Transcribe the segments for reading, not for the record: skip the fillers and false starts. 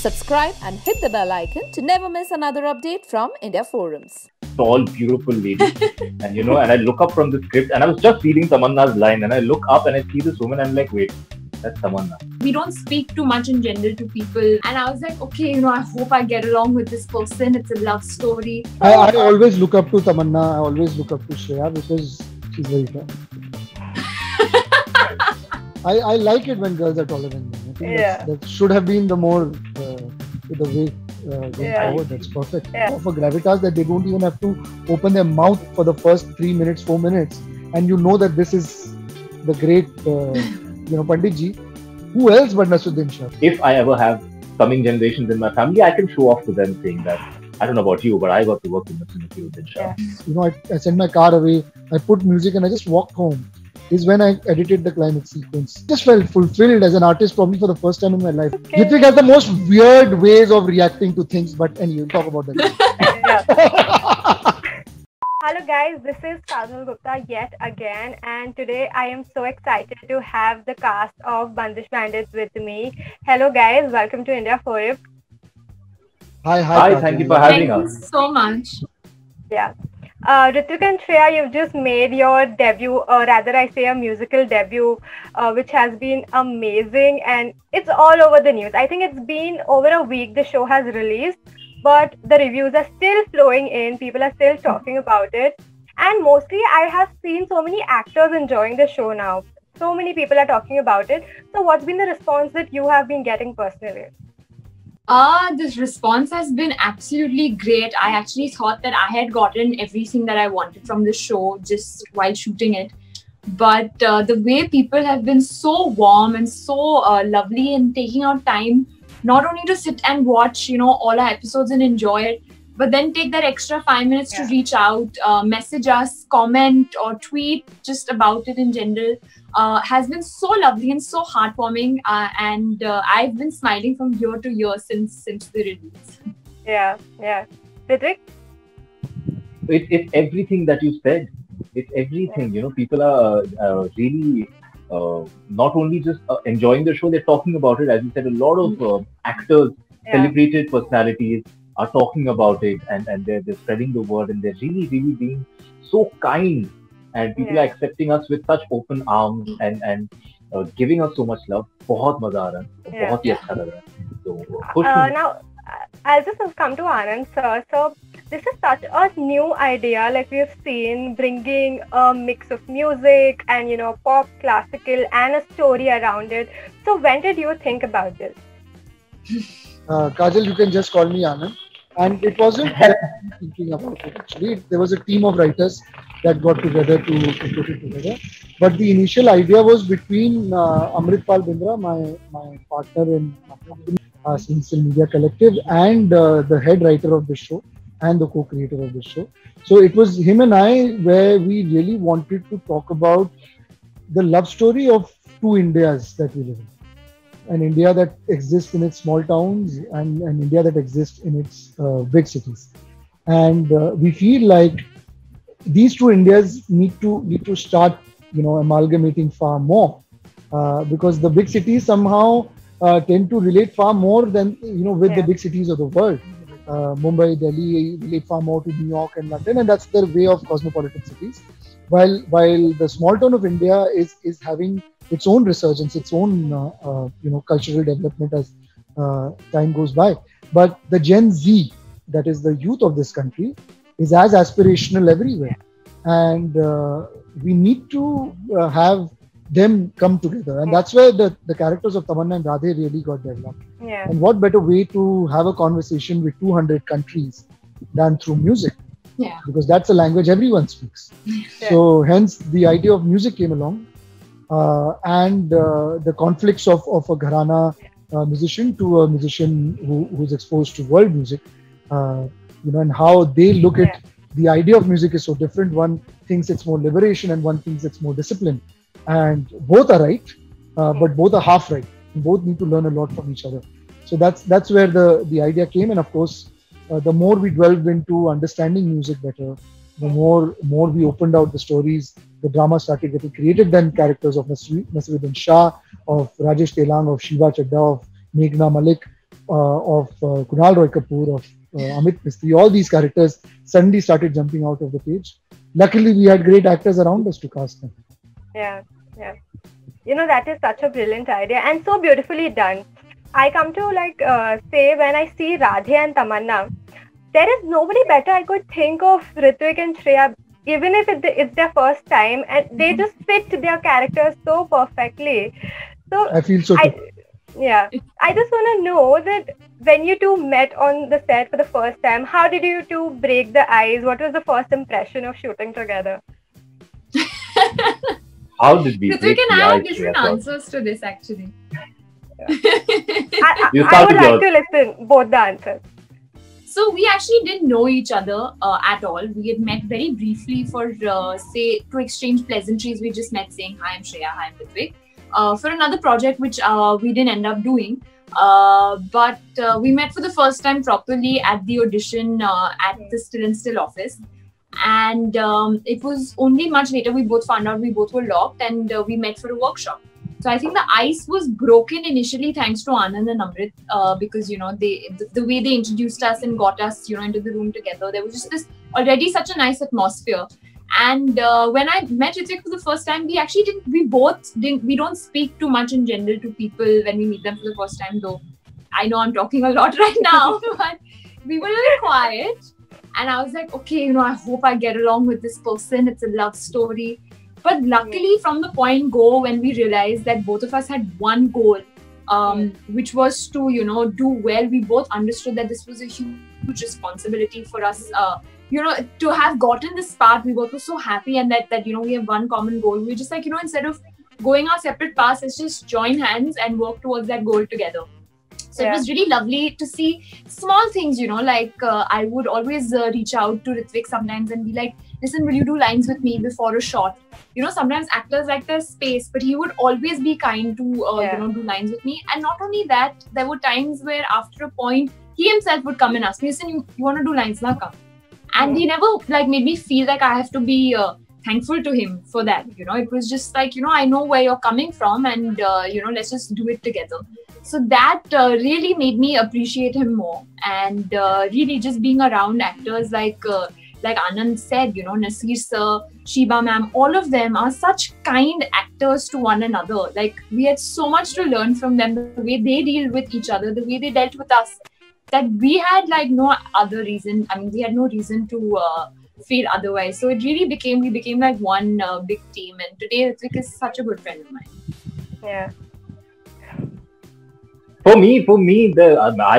subscribe and hit the bell icon to never miss another update from India Forums. Tall, beautiful lady, and I look up from the script, and I was just reading Tamanna's line, and I look up and I see this woman, and I'm like, wait, that's Tamanna. We don't speak too much in general to people, and I was like, okay, I hope I get along with this person. It's a love story. I always look up to Tamanna. I always look up to Shreya because she's very fair. I like it when girls are taller than me. I think that should have been the more the way going forward. That's perfect. For gravitas, that they don't even have to open their mouth for the first 3 minutes, 4 minutes, and you know that this is the great Panditji. Who else but Naseeruddin Shah? If I ever have coming generations in my family, I can show off to them saying that, I don't know about you, but I got to work with Naseeruddin Shah. I sent my car away, I put music and I just walked home. Is when I edited the climax sequence. Just felt fulfilled as an artist probably for the first time in my life. Hrithik has the most weird ways of reacting to things, but anyway, we'll talk about that. Hello guys, this is Kajal Gupta yet again, and today I am so excited to have the cast of Bandish Bandits with me. Hello guys, welcome to India Forum. Hi, thank you for having us. Thank you so much. Yeah. Hrithik and Shreya, you've just made your debut, or rather I say a musical debut, which has been amazing, and it's all over the news. I think it's been over a week the show has released, but the reviews are still flowing in. People are still talking about it, and mostly I have seen so many actors enjoying the show now. So many people are talking about it. So what's been the response that you have been getting personally? This response has been absolutely great. I actually thought that I had gotten everything that I wanted from the show just while shooting it. But the way people have been so warm and so lovely and taking out time, not only to sit and watch, all our episodes and enjoy it, but then take that extra 5 minutes to reach out, message us, comment or tweet just about it in general, has been so lovely and so heartwarming. And I've been smiling from year to year since the release. Yeah. Hrithik? It's everything that you said. It's everything. People are really not only just enjoying the show, they're talking about it. As you said, a lot of actors, celebrated personalities are talking about it, and they're spreading the word, and they're really being so kind, and people are accepting us with such open arms and giving us so much love. बहुत मजा आ रहा है, बहुत ही अच्छा लग रहा है. So now I'll just come to Anand sir. So this is such a new idea, like we've seen, bringing a mix of music and pop, classical, and a story around it. So when did you think about this? Kajal, you can just call me Anand. And it wasn't thinking about it actually. There was a team of writers that got together to put it together. But the initial idea was between Amritpal Bindra, my partner in Sincere Media Collective, and the head writer of the show and the co-creator of the show. So it was him and I where we really wanted to talk about the love story of two Indias that we live in. An India that exists in its small towns and an India that exists in its big cities. And we feel like these two Indias need to start, amalgamating far more because the big cities somehow tend to relate far more than, with the big cities of the world. Mumbai, Delhi relate far more to New York and London, and that's their way of cosmopolitan cities. While the small town of India is having its own resurgence, its own cultural development as time goes by. But the Gen Z, that is the youth of this country, is as aspirational everywhere. And we need to have them come together. And that's where the characters of Tamanna and Radhe really got developed. Yeah. And what better way to have a conversation with 200 countries than through music? Yeah. Because that's a language everyone speaks. So hence the idea of music came along. And the conflicts of a Gharana musician to a musician who's exposed to world music, and how they look at the idea of music is so different. One thinks it's more liberation and one thinks it's more discipline. And both are right, but both are half right. Both need to learn a lot from each other. So that's where the idea came. And of course, the more we delved into understanding music better, the more we opened out the stories, the drama started getting created. Then characters of Naseeruddin Shah, of Rajesh Telang, of Shiva Chadda, of Meghna Malik, Kunal Roy Kapoor, of Amit Mistry, all these characters suddenly started jumping out of the page. Luckily, we had great actors around us to cast them. Yeah, yeah. That is such a brilliant idea and so beautifully done. I come to say when I see Radhe and Tamanna, there is nobody better I could think of Ritwik and Shreya, even if it's their first time, and they just fit their characters so perfectly. So I feel so too. Yeah, I just want to know that when you two met on the set for the first time, how did you two break the ice? What was the first impression of shooting together? How did we? Ritwik and I have different answers to this actually. I would like to listen both the answers. So we actually didn't know each other at all. We had met very briefly for say to exchange pleasantries. We just met saying hi, I'm Shreya, hi, I'm Ritwik. For another project which we didn't end up doing. But we met for the first time properly at the audition at the Still and Still office. And it was only much later we both found out we both were locked, and we met for a workshop. So I think the ice was broken initially thanks to Anand and Amrit because the way they introduced us and got us into the room together, there was just this already such a nice atmosphere. And when I met Ritwik for the first time, we don't speak too much in general to people when we meet them for the first time, though I know I'm talking a lot right now, but we were a little quiet. And I was like, okay, I hope I get along with this person. It's a love story. But luckily, from the point go, when we realized that both of us had one goal, which was to, do well, we both understood that this was a huge responsibility for us. To have gotten this part, we both were so happy, and that we have one common goal. We just instead of going our separate paths, let's just join hands and work towards that goal together. So it was really lovely to see small things, I would always reach out to Ritwik sometimes and be like, listen, will you do lines with me before a shot? Sometimes actors like their space, but he would always be kind to, do lines with me. And not only that, there were times where after a point, he himself would come and ask me, listen, you want to do lines now? Come. And he never made me feel like I have to be thankful to him for that. It was just I know where you're coming from, and, let's just do it together. So that really made me appreciate him more, and really just being around actors like Anand said, Nasir sir, Shiba ma'am, all of them are such kind actors to one another. We had so much to learn from them, the way they deal with each other, the way they dealt with us, that we had no other reason. I mean, we had no reason to feel otherwise. So it really we became like one big team. And today Ritwik is such a good friend of mine. Yeah. For me, I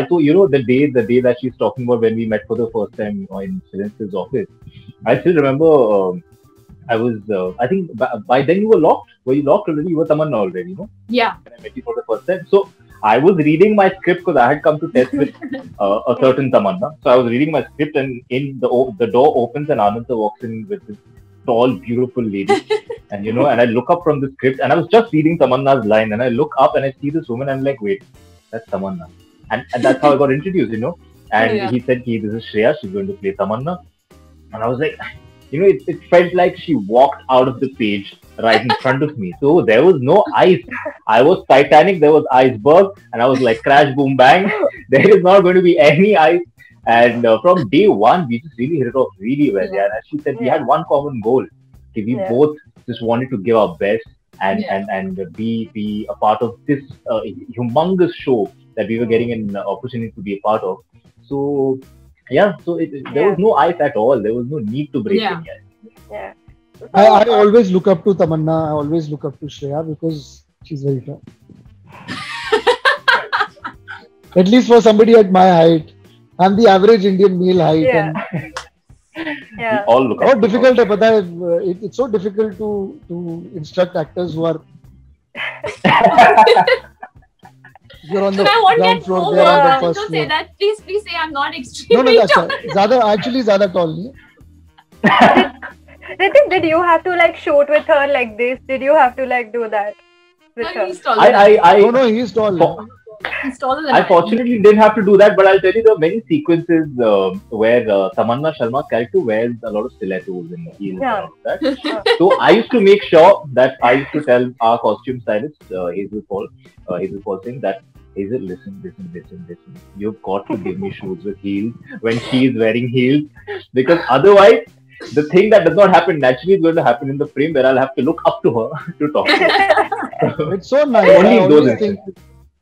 thought the day that she's talking about when we met for the first time in Silence's office. I still remember. I was. I think by then you were locked. Were you locked already? You were Tamanna already, Yeah. When I met you for the first time, so I was reading my script because I had come to test with a certain Tamanna. So I was reading my script, and the door opens and Anand walks in with this tall, beautiful lady, and and I look up from the script, and I was just reading Tamanna's line, and I look up and I see this woman, and I'm like, wait, that's Tamanna, and that's how I got introduced, And he said, this is Shreya, she's going to play Tamanna, and I was like, it felt like she walked out of the page right in front of me. So there was no ice. I was Titanic, there was iceberg, and I was like, crash, boom, bang. There is not going to be any ice. And from day one, we just really hit it off really well. Yeah. And as she said, we had one common goal. Okay, we both just wanted to give our best and be a part of this humongous show that we were getting an opportunity to be a part of. So there was no ice at all. There was no need to break any ice. Yeah. I always look up to Tamanna. I always look up to Shreya because she's very tall. At least for somebody at my height. I'm the average Indian male height. Yeah. We all look up. How difficult it's so difficult to instruct actors who are you're on the ground floor, they're on the first Don't floor. say that. Please say I'm not extremely No, zyada tall. Ritik, did you have to shoot with her like this? Did you have to do that with her? He's taller than me. No, he's tall. He's taller than I fortunately didn't have to do that, but I'll tell you there are many sequences where Tamanna Sharma's character wears a lot of stilettos and heels and all that. So I used to make sure that I used to tell our costume stylist, Hazel Paul Singh, that He said, listen. You've got to give me shoes with heels when she is wearing heels, because otherwise, the thing that does not happen naturally is going to happen in the frame where I'll have to look up to her to talk to her. It's so nice. Only I in those always think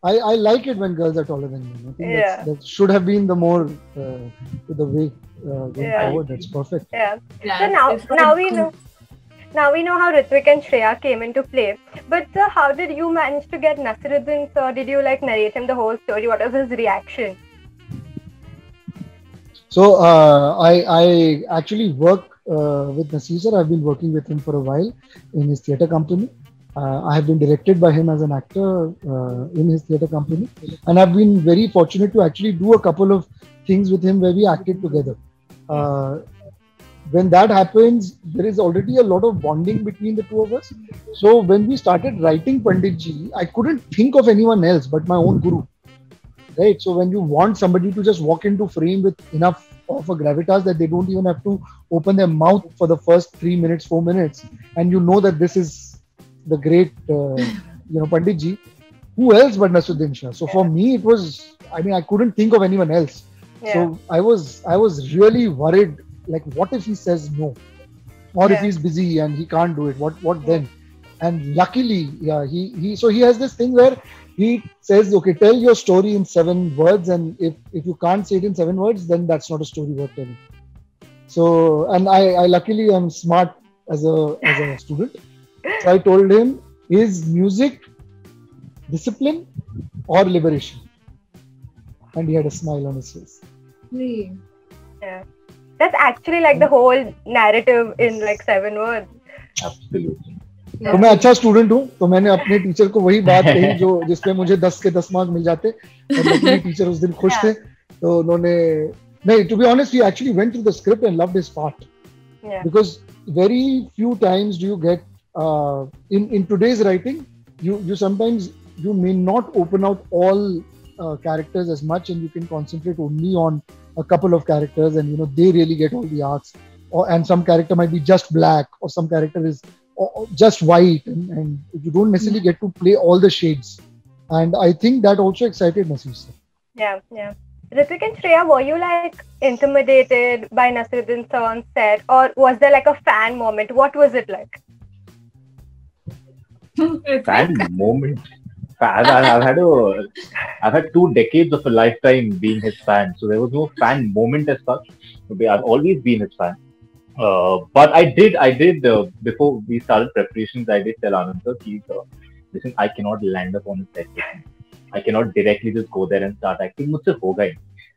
I like it when girls are taller than me. I think Yeah. that should have been the more to the way going Yeah. forward. That's perfect. Yeah. Yeah, So now we know. Now we know how Ritwik and Shreya came into play. But how did you manage to get Naseeruddin? So did you like narrate him the whole story? What was his reaction? So I actually work with Naseer sir. I've been working with him for a while in his theatre company. I have been directed by him as an actor in his theatre company, and I've been very fortunate to actually do a couple of things with him where we acted together. When that happens, there is already a lot of bonding between the two of us. So when we started writing Pandit Ji, I couldn't think of anyone else but my own guru. Right? So when you want somebody to just walk into frame with enough of a gravitas that they don't even have to open their mouth for the first 3 minutes, 4 minutes, and you know that this is the great, Pandit Ji, who else but Naseeruddin Shah? So for me, it was, I couldn't think of anyone else. Yeah. So I was really worried, like, what if he says no? Or if he's busy and he can't do it, what then? And luckily, he has this thing where he says, okay, tell your story in 7 words, and if you can't say it in 7 words, then that's not a story worth telling. So, and I luckily am smart as a student. So I told him, is music discipline or liberation? And he had a smile on his face. Yeah. That's actually like the whole narrative in like 7 words. Absolutely. तो मैं अच्छा student हूँ, तो मैंने अपने teacher को वही बात कही जो जिसपे मुझे 10 के 10 मार्क मिल जाते, और लकीली टीचर उस दिन खुश थे, तो उन्होंने नहीं, to be honest, he actually went through the script and loved his part. Yeah. Because very few times do you get in today's writing, you sometimes you may not open out all characters as much, and you can concentrate only on a couple of characters, and they really get all the arcs, and some character might be just black, or some character is just white, and you don't necessarily get to play all the shades. And I think that also excited Naseer sir. Yeah. Ritwik and Shreya, were you like intimidated by Naseeruddin sir on set, or was there like a fan moment? What was it like? Fan moment. I've had 2 decades of a lifetime being his fan, so there was no fan moment as such. I've always been his fan. But I did before we started preparations, I did tell Anand sir, listen, I cannot land up on a set. I cannot directly just go there and start acting. Mujhse hoga hi.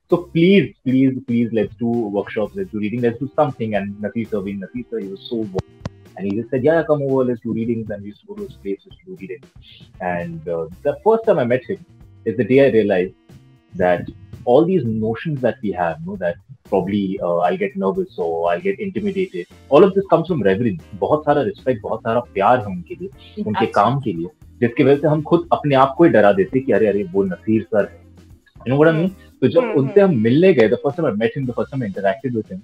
So please, let's do workshops, let's do reading, let's do something. And Naseer sir, he was so warm. And he just said, yeah, come over, let's do readings. And we used to go to his place to do readings. And the first time I met him is the day I realized that all these notions that we have, that probably I'll get nervous or I'll get intimidated, all of this comes from reverence. बहुत सारा respect, बहुत सारा प्यार है उनके लिए, उनके काम के लिए, जिसकी वजह से हम खुद अपने आप को ही डरा देते कि अरे वो नसीर सर है. You know what I mean? तो जब उनसे हम मिलने गए, the first time I met him, the first time I interacted with him,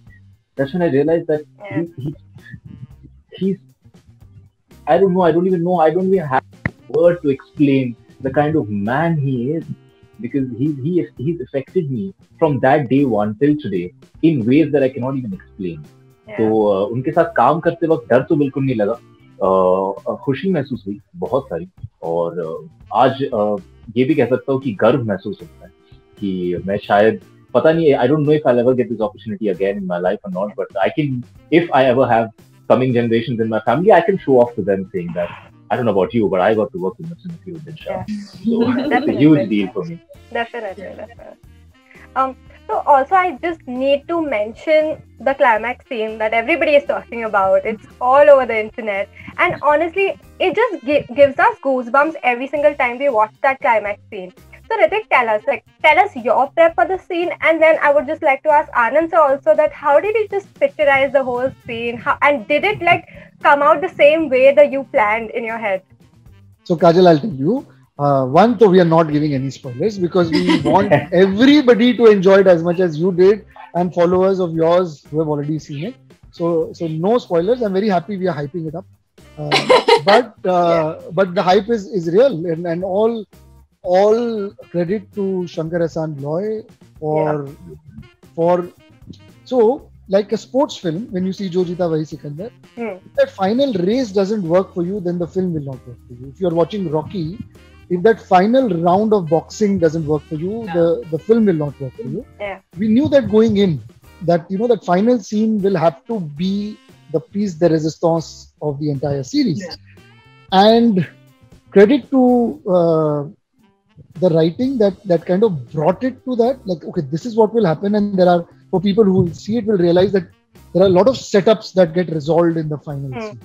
that's when I realized that he's, I don't even have a word to explain the kind of man he is, because he's affected me from that day one till today in ways that I cannot even explain. तो उनके साथ काम करते वक्त डर तो बिल्कुल नहीं लगा, खुशी महसूस हुई बहुत सारी, और आज ये भी कह सकता हूँ कि गर्व महसूस होता है कि मैं शायद, पता नहीं, I don't know if I'll ever get this opportunity again in my life or not, but I can, if I ever have coming generations in my family, I can show off to them saying that, I don't know about you, but I got to work with Mr. Naseeruddin Shah. So it's a huge deal for me. Definitely. So also I just need to mention the climax scene that everybody is talking about. It's all over the internet, and honestly, it just gives us goosebumps every single time we watch that climax scene. So Ritwik, tell us your prep for the scene, and then I would just like to ask Anand sir also that how did you just picturize the whole scene, and did it like come out the same way that you planned in your head? So Kajal, I'll tell you. One, so we are not giving any spoilers because we want everybody to enjoy it as much as you did, and followers of yours who have already seen it. So no spoilers. I'm very happy we are hyping it up. But the hype is real, and all all credit to Shankar Ehsaan Loy for so like a sports film, when you see Jo Jeeta Wahi Sikandar, if that final race doesn't work for you, then the film will not work for you. If you're watching Rocky, if that final round of boxing doesn't work for you, the film will not work for you. Yeah. We knew that going in, that that final scene will have to be the piece de resistance of the entire series. Yeah. And credit to the writing that kind of brought it to that, like, okay, this is what will happen, and there are, for people who will see it, will realize that there are a lot of setups that get resolved in the final scene.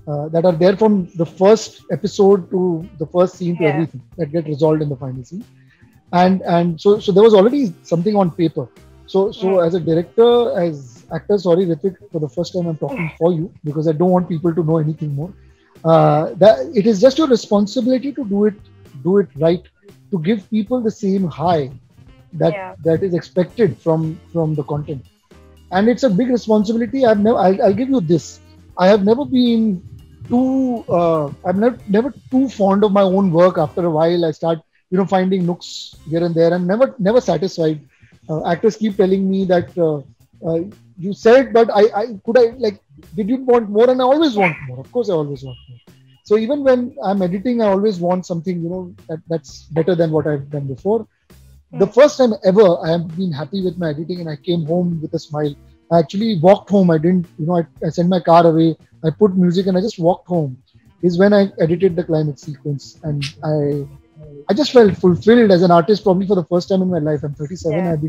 That are there from the first episode to the first scene to everything that get resolved in the final scene, and so there was already something on paper. So as a director, as actor, sorry Ritvik, for the first time I'm talking for you because I don't want people to know anything more. That it is just your responsibility to do it right, to give people the same high that is expected from the content, and it's a big responsibility. I'll give you this. I have never been I'm never too fond of my own work. After a while, I start finding nooks here and there. I'm never satisfied. Actors keep telling me that you said, but did you want more? And I always want more. Of course, I always want more. So even when I'm editing, I always want something that's better than what I've done before. The first time ever I have been happy with my editing and I came home with a smile. I actually walked home. I didn't, I sent my car away. I put music and I just walked home. Is when I edited the climax sequence, and I just felt fulfilled as an artist. Probably for the first time in my life. I'm 37. I've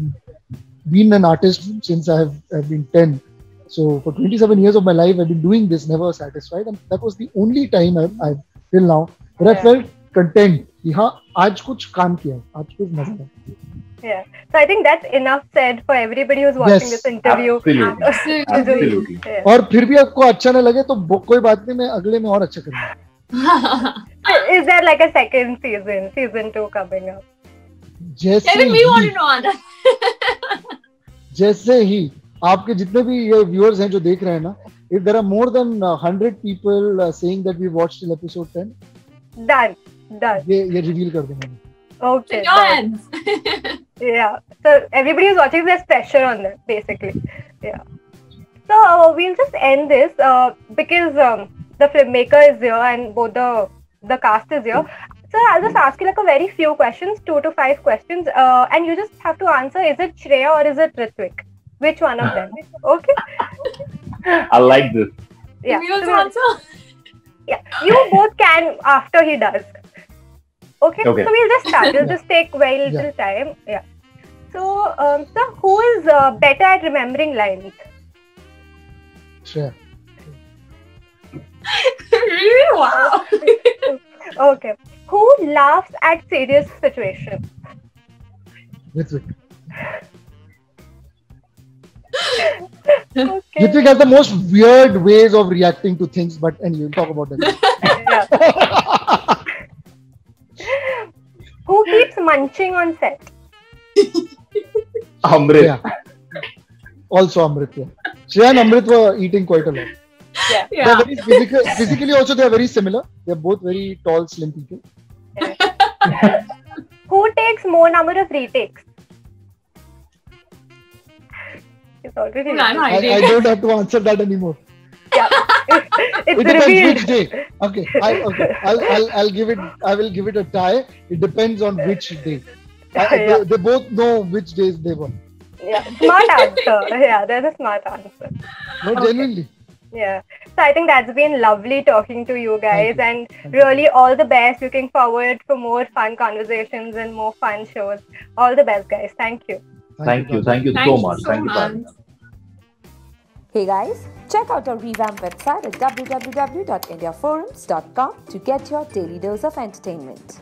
been an artist since I've been 10. So for 27 years of my life, I've been doing this, never satisfied, and that was the only time I've till now where I felt content. हाँ, आज कुछ काम किया, आज कुछ मजा है. Yeah. So I think that's enough said for everybody who's watching this interview. Absolutely. और फिर भी आपको अच्छा ना लगे तो कोई बात नहीं, मैं अगले में और अच्छा करूँगा. Is there like a second season 2 coming up? Even we want to know, Anand. जैसे ही आपके जितने भी ये viewers हैं जो देख रहे हैं ना, if there are more than 100 people saying that we watched till episode 10, done. ये reveal कर देंगे. Okay. Done. Yeah. So everybody who's watching, there's pressure on them, basically. Yeah. So we'll just end this because the filmmaker is here and both the cast is here. So I'll just ask you like a very few questions, 2 to 5 questions, and you just have to answer: is it Shreya or is it Ritvik? Which one of them? Okay. I like this. Yeah. We also answer. Yeah. You both can after he does. Okay. So we'll just start. We'll just take very little time. Yeah. So, who is better at remembering lines? Sure. Really? Wow. Okay. Who laughs at serious situations? Ritvik. Okay. Ritvik has the most weird ways of reacting to things, but anyway, we'll talk about that. Who keeps munching on set? Amrit. Yeah. Also Amrit. Yeah. Shreya and Amrit were eating quite a lot. Yeah. They're very physically also they are very similar. They're both very tall, slim people. Who takes more number of retakes? It's already I don't have to answer that anymore. Yeah. It's It depends revealed. which day. Okay. I'll give it. I will give it a tie. It depends on which day. They both know which days they were. Yeah. Smart answer. Yeah, that's a smart answer. No, genuinely. Yeah. So I think that's been lovely talking to you guys, and really all the best. Looking forward for more fun conversations and more fun shows. All the best, guys. Thank you. Thank you so much. Thank you, Parth. Hey guys, check out our revamped website at www.indiaforums.com to get your daily dose of entertainment.